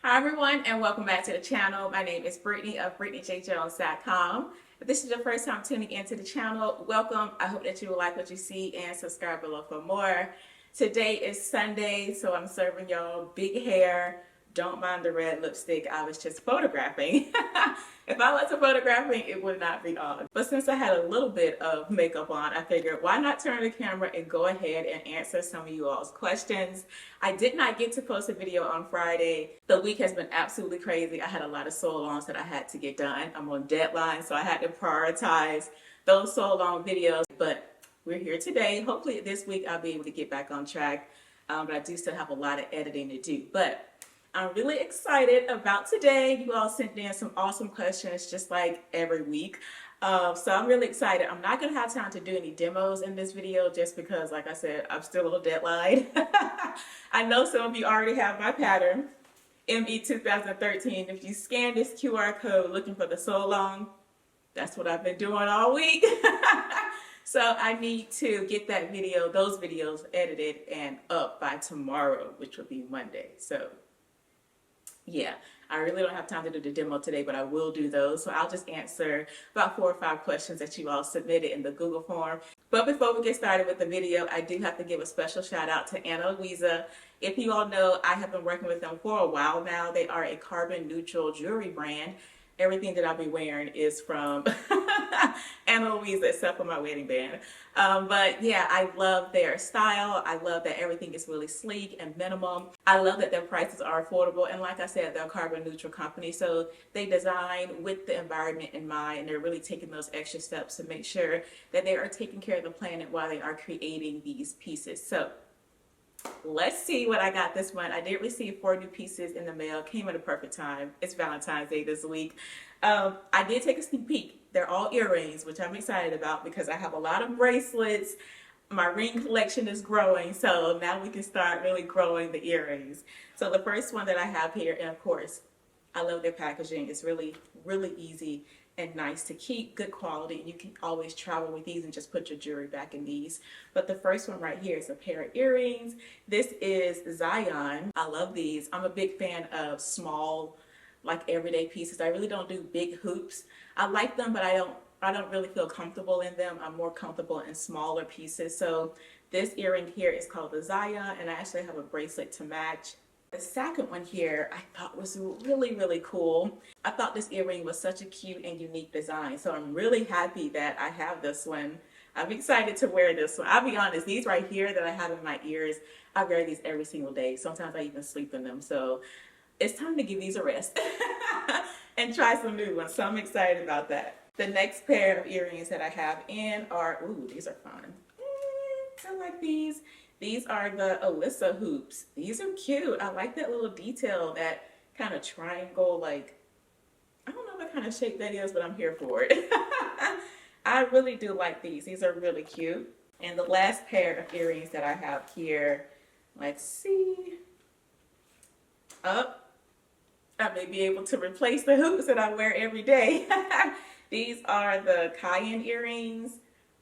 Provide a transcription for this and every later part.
Hi everyone and welcome back to the channel. My name is Brittany of BrittanyJJones.com. If this is your first time tuning into the channel, welcome. I hope that you will like what you see and subscribe below for more. Today is Sunday, so I'm serving y'all big hair. Don't mind the red lipstick, I was just photographing. If I wasn't photographing, it would not be on. But since I had a little bit of makeup on, I figured why not turn the camera and go ahead and answer some of you all's questions. I did not get to post a video on Friday. The week has been absolutely crazy. I had a lot of sew-alongs that I had to get done. I'm on deadline, so I had to prioritize those sew-along videos. But we're here today. Hopefully this week I'll be able to get back on track. But I do still have a lot of editing to do. But I'm really excited about today. You all sent in some awesome questions just like every week. So I'm really excited. I'm not going to have time to do any demos in this video just because, like I said, I'm still on deadline. I know some of you already have my pattern, ME 2013. If you scan this QR code looking for the sew along, that's what I've been doing all week. So I need to get that video, those videos edited and up by tomorrow, which will be Monday. So yeah, I really don't have time to do the demo today, but I will do those. So I'll just answer about 4 or 5 questions that you all submitted in the Google form. But before we get started with the video, I do have to give a special shout out to Luisa. If you all know, I have been working with them for a while now. They are a carbon neutral jewelry brand. Everything that I'll be wearing is from Luisa, except for my wedding band. But yeah, I love their style. I love that everything is really sleek and minimum. I love that their prices are affordable. And like I said, they're a carbon neutral company. So they design with the environment in mind. And they're really taking those extra steps to make sure that they are taking care of the planet while they are creating these pieces. So let's see what I got this month. I did receive 4 new pieces in the mail. Came at a perfect time. It's Valentine's Day this week. I did take a sneak peek. They're all earrings, which I'm excited about because I have a lot of bracelets. My ring collection is growing, so now we can start really growing the earrings. So the first one that I have here, and of course, I love their packaging. It's really, really easy and nice to keep, good quality. You can always travel with these and just put your jewelry back in these. But the first one right here is a pair of earrings. This is Zion. I love these. I'm a big fan of small, like everyday pieces. I really don't do big hoops. I like them, but I don't really feel comfortable in them. I'm more comfortable in smaller pieces. So this earring here is called the Zion, and I actually have a bracelet to match. The second one here I thought was really, really cool. I thought this earring was such a cute and unique design. So I'm really happy that I have this one. I'm excited to wear this one. I'll be honest, these right here that I have in my ears, I wear these every single day. Sometimes I even sleep in them. So it's time to give these a rest and try some new ones. So I'm excited about that. The next pair of earrings that I have in are, ooh, these are fun. I like these. These are the Alyssa hoops. These are cute. I like that little detail, that kind of triangle, like, I don't know what kind of shape that is, but I'm here for it. I really do like these. These are really cute. And the last pair of earrings that I have here, let's see. Up. I may be able to replace the hoops that I wear every day. These are the Cayenne earrings.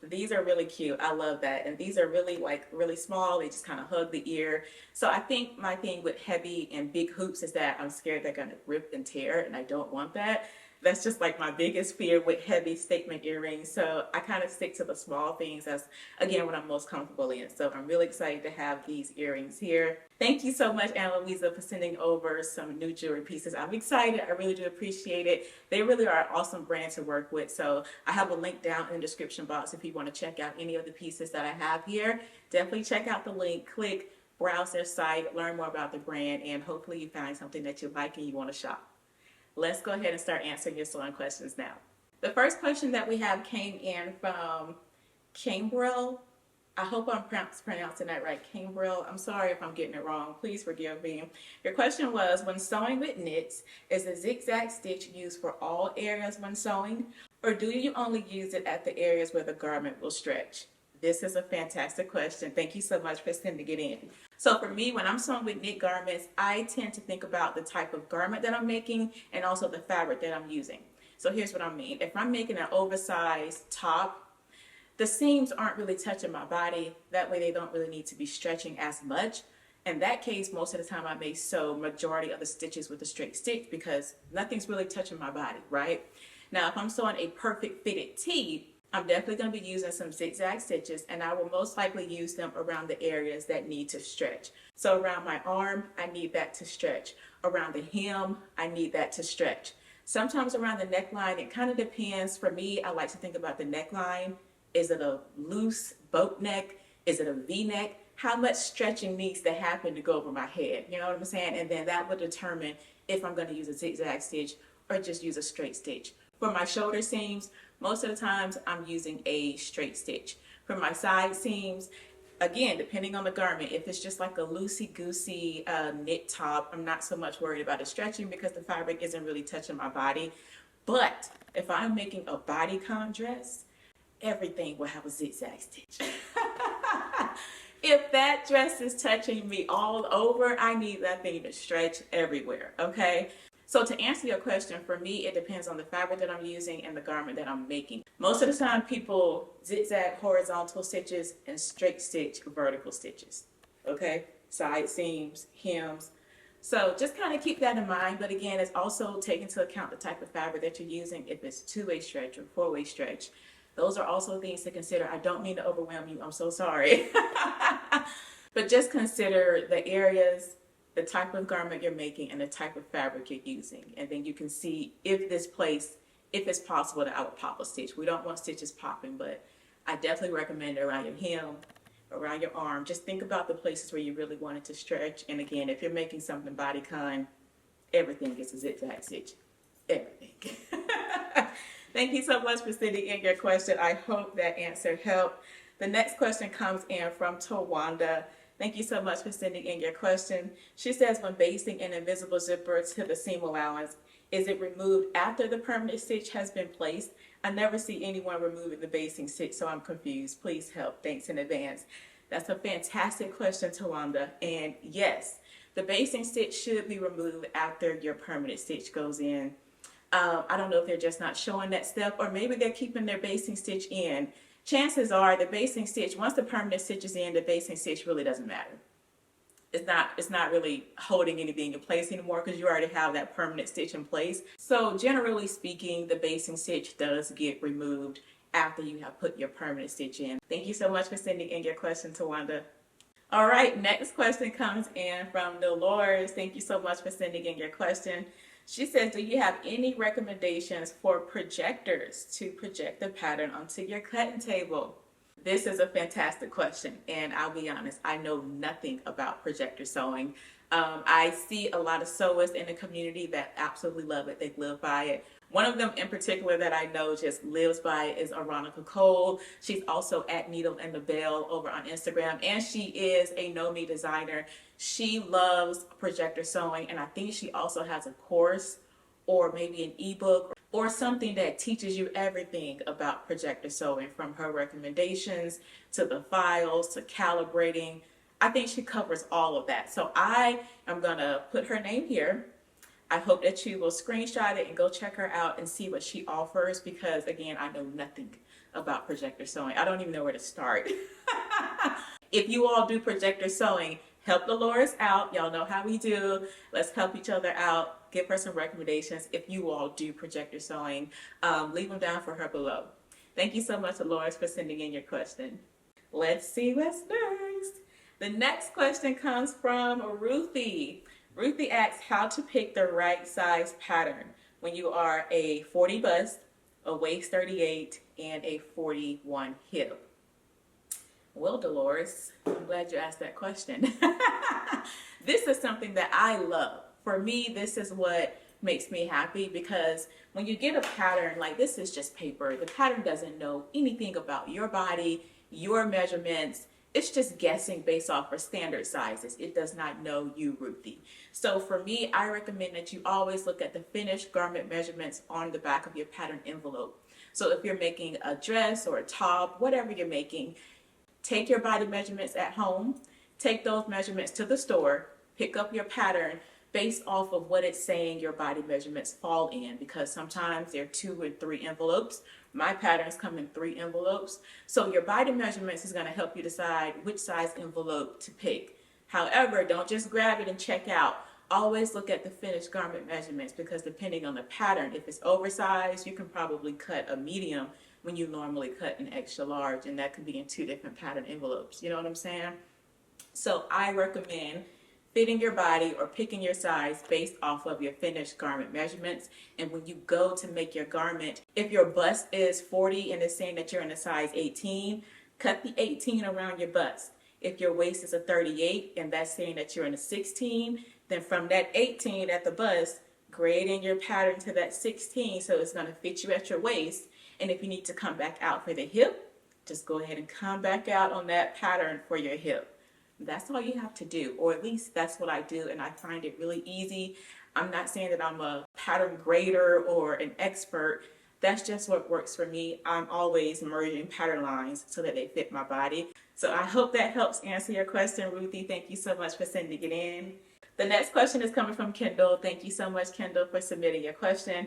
These are really cute. I love that. And these are really really small. They just kind of hug the ear. So I think my thing with heavy and big hoops is that I'm scared they're going to rip and tear, and I don't want that. That's just like my biggest fear with heavy statement earrings. So I kind of stick to the small things. That's, again, what I'm most comfortable in. So I'm really excited to have these earrings here. Thank you so much, Luisa, for sending over some new jewelry pieces. I'm excited. I really do appreciate it. They really are an awesome brand to work with. So I have a link down in the description box if you want to check out any of the pieces that I have here. Definitely check out the link. Click, browse their site, learn more about the brand, and hopefully you find something that you like and you want to shop. Let's go ahead and start answering your sewing questions now. The first question that we have came in from Cambrel. I hope I'm pronouncing that right, Cambrel. I'm sorry if I'm getting it wrong. Please forgive me. Your question was, when sewing with knits, is the zigzag stitch used for all areas when sewing, or do you only use it at the areas where the garment will stretch? This is a fantastic question. Thank you so much for sending it in. So for me, when I'm sewing with knit garments, I tend to think about the type of garment that I'm making and also the fabric that I'm using. So here's what I mean. If I'm making an oversized top, the seams aren't really touching my body. That way they don't really need to be stretching as much. In that case, most of the time I may sew majority of the stitches with a straight stitch because nothing's really touching my body, right? Now, if I'm sewing a perfect fitted tee, I'm definitely going to be using some zigzag stitches, and I will most likely use them around the areas that need to stretch. So around my arm, I need that to stretch. Around the hem, I need that to stretch. Sometimes around the neckline, it kind of depends. For me, I like to think about the neckline. Is it a loose boat neck? Is it a V-neck? How much stretching needs to happen to go over my head? You know what I'm saying? And then that will determine if I'm going to use a zigzag stitch or just use a straight stitch. For my shoulder seams, most of the times I'm using a straight stitch. For my side seams, again, depending on the garment, if it's just like a loosey-goosey knit top, I'm not so much worried about it stretching because the fabric isn't really touching my body. But if I'm making a bodycon dress, everything will have a zigzag stitch. If that dress is touching me all over, I need that thing to stretch everywhere, okay? So to answer your question, for me, it depends on the fabric that I'm using and the garment that I'm making. Most of the time, people zigzag horizontal stitches and straight stitch vertical stitches, okay? Side seams, hems. So just kind of keep that in mind. But again, it's also take into account the type of fabric that you're using, if it's two-way stretch or four-way stretch. Those are also things to consider. I don't mean to overwhelm you. I'm so sorry. But just consider the areas, the type of garment you're making, and the type of fabric you're using. And then you can see if this place, if it's possible that I would pop a stitch. We don't want stitches popping, but I definitely recommend it around your hem, around your arm. Just think about the places where you really want it to stretch. And again, if you're making something bodycon, everything gets a zigzag stitch. Everything. Thank you so much for sending in your question. I hope that answer helped. The next question comes in from Tawanda. Thank you so much for sending in your question. She says, when basting an invisible zipper to the seam allowance, is it removed after the permanent stitch has been placed? I never see anyone removing the basting stitch, so I'm confused. Please help. Thanks in advance. That's a fantastic question, Tawanda. And yes, the basting stitch should be removed after your permanent stitch goes in. I don't know if they're just not showing that step, or maybe they're keeping their basting stitch in. Chances are the basting stitch, once the permanent stitch is in, the basting stitch really doesn't matter. It's not really holding anything in place anymore because you already have that permanent stitch in place. So generally speaking, the basting stitch does get removed after you have put your permanent stitch in. Thank you so much for sending in your question, Tawanda. All right, next question comes in from Dolores. Thank you so much for sending in your question. She says, do you have any recommendations for projectors to project the pattern onto your cutting table? This is a fantastic question, and I'll be honest, I know nothing about projector sewing. I see a lot of sewers in the community that absolutely love it. They live by it. One of them in particular that I know just lives by it is Aronica Cole. She's also at Needle and the Bell over on Instagram, and she is a no-me designer. She loves projector sewing, and I think she also has a course or maybe an ebook or something that teaches you everything about projector sewing, from her recommendations to the files to calibrating. I think she covers all of that. So I am going to put her name here. I hope that you will screenshot it and go check her out and see what she offers, because again, I know nothing about projector sewing. I don't even know where to start. If you all do projector sewing, help Dolores out. Y'all know how we do. Let's help each other out. Give her some recommendations. If you all do projector sewing, leave them down for her below. Thank you so much, Dolores, for sending in your question. Let's see what's next. The next question comes from Ruthie. Ruthie asks how to pick the right size pattern when you are a 40 bust, a waist 38, and a 41 hip. Well, Dolores, I'm glad you asked that question. This is something that I love. For me, this is what makes me happy, because when you get a pattern, like, this is just paper. The pattern doesn't know anything about your body, your measurements. It's just guessing based off of standard sizes. It does not know you, Ruthie. So for me, I recommend that you always look at the finished garment measurements on the back of your pattern envelope. So if you're making a dress or a top, whatever you're making, take your body measurements at home, take those measurements to the store, pick up your pattern based off of what it's saying your body measurements fall in, because sometimes they're 2 and 3 envelopes. My patterns come in 3 envelopes. So your body measurements is going to help you decide which size envelope to pick. However, don't just grab it and check out. Always look at the finished garment measurements, because depending on the pattern, if it's oversized, you can probably cut a medium when you normally cut an extra large, and that could be in 2 different pattern envelopes. You know what I'm saying? So I recommend fitting your body or picking your size based off of your finished garment measurements. And when you go to make your garment, if your bust is 40 and it's saying that you're in a size 18, cut the 18 around your bust. If your waist is a 38 and that's saying that you're in a 16, then from that 18 at the bust, grade in your pattern to that 16 so it's going to fit you at your waist. And if you need to come back out for the hip, just go ahead and come back out on that pattern for your hip. That's all you have to do, or at least that's what I do, and I find it really easy. I'm not saying that I'm a pattern grader or an expert. That's just what works for me. I'm always merging pattern lines so that they fit my body. So I hope that helps answer your question, Ruthie. Thank you so much for sending it in. The next question is coming from Kendall. Thank you so much, Kendall, for submitting your question.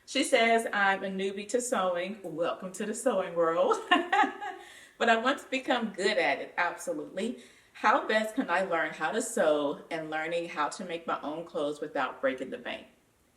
She says, I'm a newbie to sewing. Welcome to the sewing world. But I want to become good at it. Absolutely. How best can I learn how to sew and learning how to make my own clothes without breaking the bank?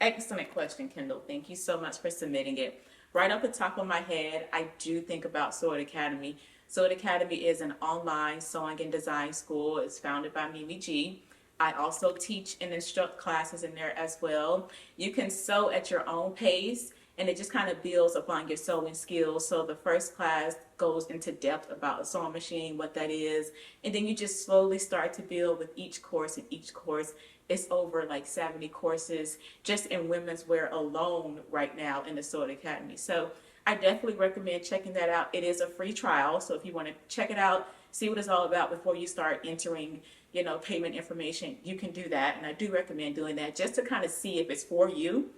Excellent question, Kendall. Thank you so much for submitting it. Right off the top of my head, I do think about Sew It Academy. Sew It Academy is an online sewing and design school. It's founded by Mimi G. I also teach and instruct classes in there as well. You can sew at your own pace, and it just kind of builds upon your sewing skills. So the first class goes into depth about a sewing machine, what that is, and then you just slowly start to build with each course, and each course is over like 70 courses just in women's wear alone right now in the Sew It Academy. So I definitely recommend checking that out. It is a free trial, so if you want to check it out, see what it's all about before you start entering, payment information, you can do that. And I do recommend doing that just to kind of see if it's for you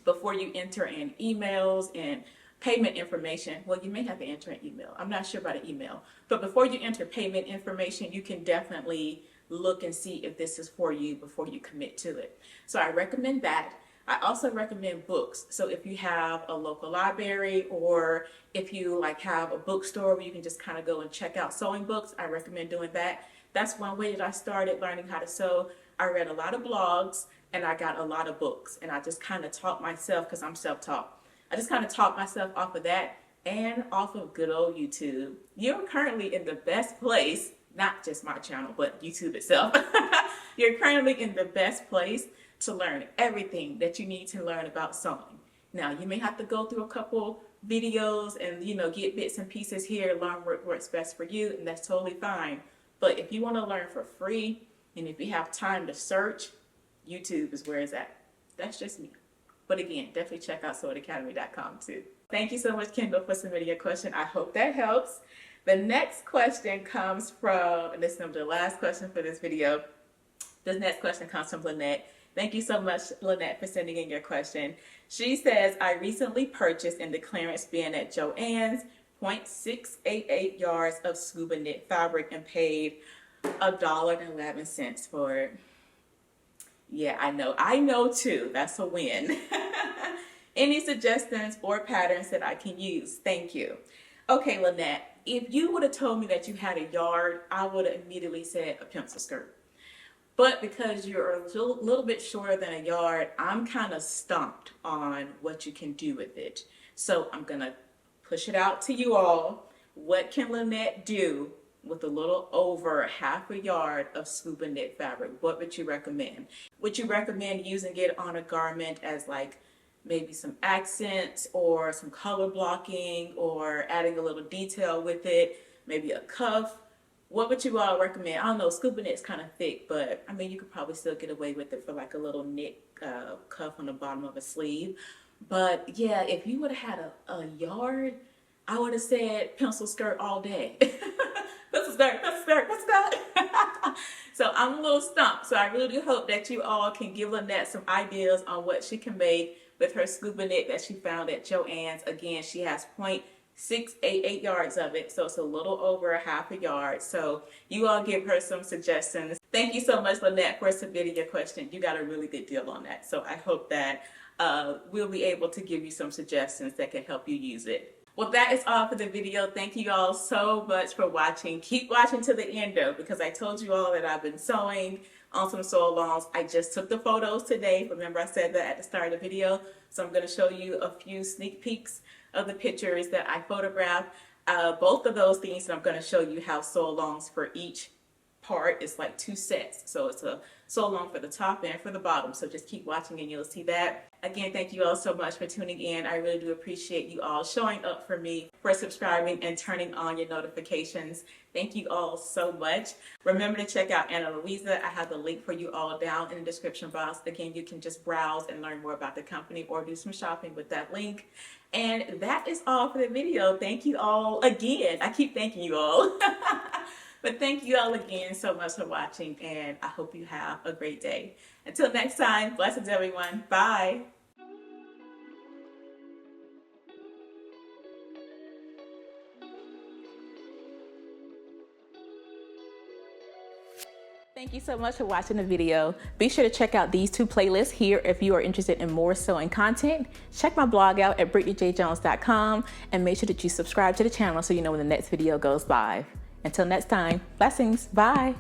before you enter in emails and payment information. Well, you may have to enter an email. I'm not sure about an email, but before you enter payment information, you can definitely look and see if this is for you before you commit to it. So I recommend that. I also recommend books. So if you have a local library, or if you have a bookstore where you can just kind of go and check out sewing books, I recommend doing that. That's one way that I started learning how to sew. I read a lot of blogs and I got a lot of books, and I just kind of taught myself, because I'm self-taught. I just kind of taught myself off of that and off of good old YouTube. You're currently in the best place, not just my channel, but YouTube itself. You're currently in the best place to learn everything that you need to learn about sewing. Now, you may have to go through a couple videos and, get bits and pieces here, learn what works best for you, and that's totally fine. But if you want to learn for free, and if you have time to search, YouTube is where it's at. That's just me. But again, definitely check out sewitacademy.com too. Thank you so much, Kendall, for submitting your question. I hope that helps. The next question comes from, and this is going to be the last question for this video. This next question comes from Lynette. Thank you so much, Lynette, for sending in your question. She says, I recently purchased in the clearance bin at Joann's 0.688 yards of Scuba knit fabric and paid $1.11 for it. Yeah, I know too. That's a win. Any suggestions or patterns that I can use? Thank you. Okay, Lynette, if you would have told me that you had a yard, I would have immediately said a pencil skirt. But because you're a little bit shorter than a yard, I'm kind of stumped on what you can do with it. So I'm going to push it out to you all. What can Lynette do with a little over half a yard of Scuba knit fabric? What would you recommend? Would you recommend using it on a garment as maybe some accents or some color blocking, or adding a little detail with it, maybe a cuff? What would you all recommend? I don't know, Scuba knit's kind of thick, but I mean, you could probably still get away with it for a little knit cuff on the bottom of a sleeve. But yeah, if you would have had a yard, I would have said pencil skirt all day. Pencil skirt, pencil skirt, pencil skirt. So I'm a little stumped. So I really do hope that you all can give Lynette some ideas on what she can make with her Scuba knit that she found at Joann's. Again, she has 0.688 yards of it, so it's a little over a half a yard. So you all give her some suggestions. Thank you so much, Lynette, for submitting your question. You got a really good deal on that. So I hope that we'll be able to give you some suggestions that can help you use it. Well, that is all for the video. Thank you all so much for watching. Keep watching to the end though, because I told you all that I've been sewing on some sew-alongs. I just took the photos today. Remember I said that at the start of the video. So I'm going to show you a few sneak peeks of the pictures that I photographed. Both of those things, and I'm going to show you how sew-alongs for each part is like 2 sets. So it's a sew along for the top and for the bottom. So just keep watching and you'll see that. Again, thank you all so much for tuning in. I really do appreciate you all showing up for me, for subscribing and turning on your notifications. Thank you all so much. Remember to check out Anna Luisa. I have the link for you all down in the description box. Again, you can just browse and learn more about the company or do some shopping with that link. And that is all for the video. Thank you all again. I keep thanking you all. But thank you all again so much for watching, and I hope you have a great day. Until next time, blessings everyone. Bye. Thank you so much for watching the video. Be sure to check out these 2 playlists here if you are interested in more sewing content. Check my blog out at BrittanyJJones.com and make sure that you subscribe to the channel so you know when the next video goes live. Until next time, blessings. Bye.